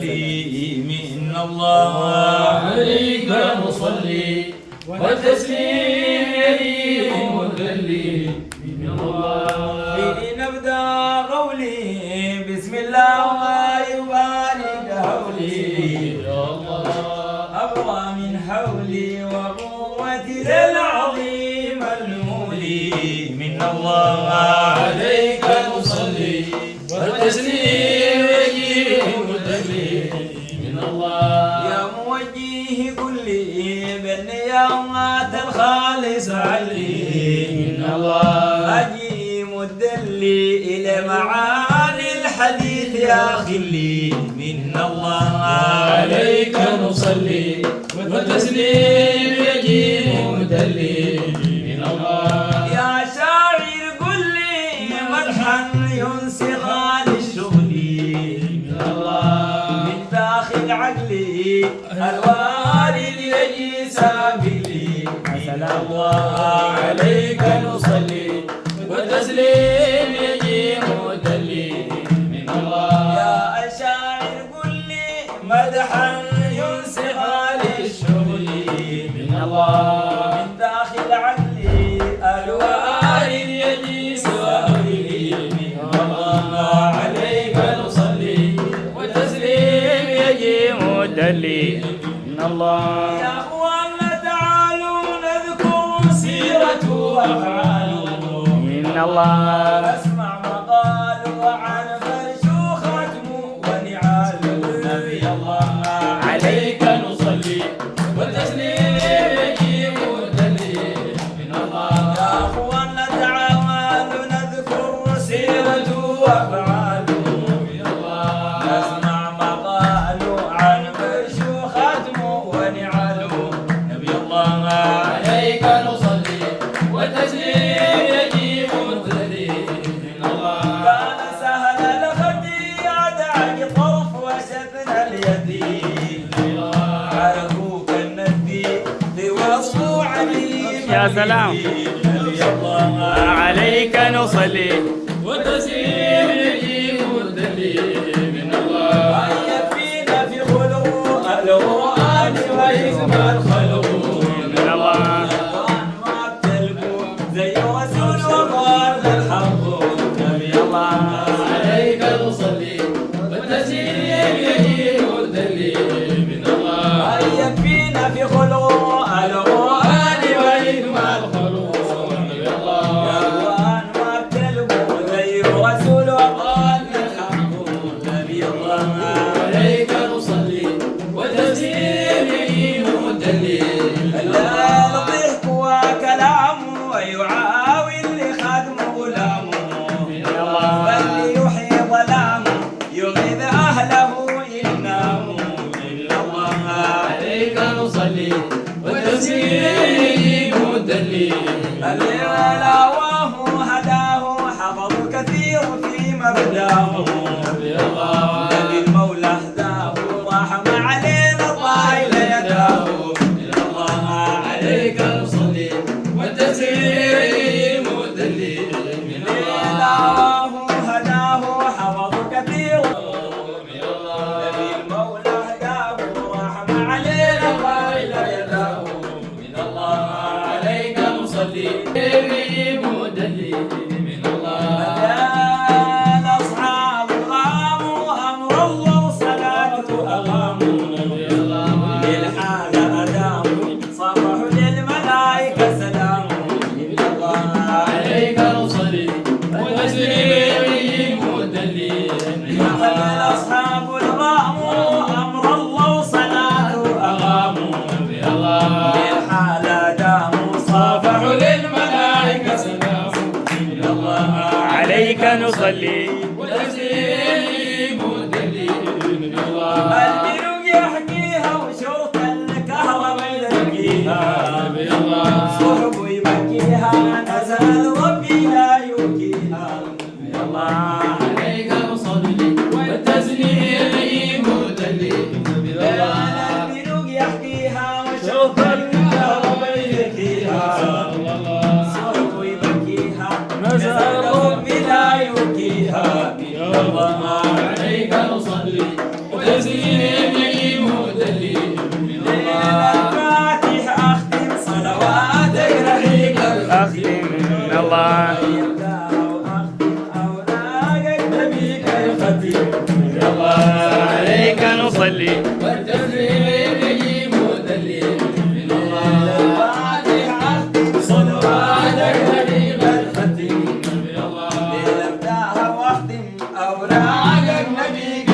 نصلي من الله عليك نصلي والتسليم يليه مذلي من الله. نبدأ قولي بسم الله يبارك حولي يا الله أقوى من حولي وقوتي ذا العظيم المولي من الله. عليك نصلي والتسليم يليه مذلي من الله. يا موجيه كل بالنيامات الخالص علي من الله. أجي مدلي إلى معاني الحديث يا خلي من الله. عليك نصلي والتسليم يجي مدلي من الله. يا شاعر قل لي مدحا ينسي غالي الشغل من الله. من داخل عقلي الوالد يجي سابلي من الله. عليك نصلي والتسليم يجي مدلي من الله. يا شاعر قل لي مدحا ينسي غالي الشغل من الله. من داخل عقلي الوالد يجي سابلي من الله. عليك نصلي والتسليم يجي مدلي من الله. يا أخوانا تعالوا نذكر سيرة وأفعاله من الله. أسمع مقال عن فرش ختم ونعال نبي الله. عليك نصلي والتسليم يجي مدلي من الله. يا أخوانا تعالوا نذكر سيرة وأفعاله من الله. أسمع مقال عن فرش ختم ونعال نبي الله. عليك نصلي والتسليم يجي مدلي من الله. كان سهل الخديعة داعي طرف وشفنا اليدين عرفوك الندي في وصف عليم. يا سلام. نبي الله. عليك نصلي والتسليم يجي مدلي من الله. يكفينا في خلق القرآن وحكم الخلق من الله. القرآن ما بتلقوا زي رسول وقال الحق نبي الله. عليك نصلي والتسليم يجي مدلي من الله. يكفينا في خلق القرآن وحكم الخلق من الله. القرآن ما بتلقوا زي رسول وقال الحق نبي الله. عليك نصلي والتسليم يجي مدلي من الله. الضحك وكلامه ويعاوي اللي خدم غلامه من الله. واللي يحيي ظلامه يغيظ أهله إنه إلا الله. عليك نصلي والتسليم يجي مدلي اللي لاواه هداه حفظ كثير في مبداه من الله. الذي المولى هداه رحم علينا طايل يداه إلا الله. عليك نصلي والتسليم يجي مدلي من الله. لاواه هداه حفظ كثير من الله. الذي المولى هداه رحم علينا طايل يداه من الله. عليك نصلي يجي مدلي من الله. الأصحاب قاموا أمر الله وصلاته أقاموا من الله. للحال أداموا صبحوا للملائكة سلاموا من الله. عليك نصلي والتسليم يجي مدلي من الله. الأصحاب الغاموا أمر الله وصلاته أقاموا من الله. للحال أداموا صبحوا للملائكة سلام من الله. عليك نصلي والتسليم مدلي من الله. البرق يحكيها وشرط الكهرباء يلقيها من الله. صحب يبكيها نزل ربي لا يبكيها من الله. عليك نصلي والتسليم يجي مدلي من الله. البرق يحكيها وشرط الكهرباء يلقيها الله. صحب يبكيها نزل ربي لا يبكيها والتسليم مدلي من الله. الفاتح أختم صلواتك رحيق أختم من الله. من الله عليك نصلي والتسليم مدلي من الله. الفاتح أختم صلواتك رحيق من الله. أوراقك نبيك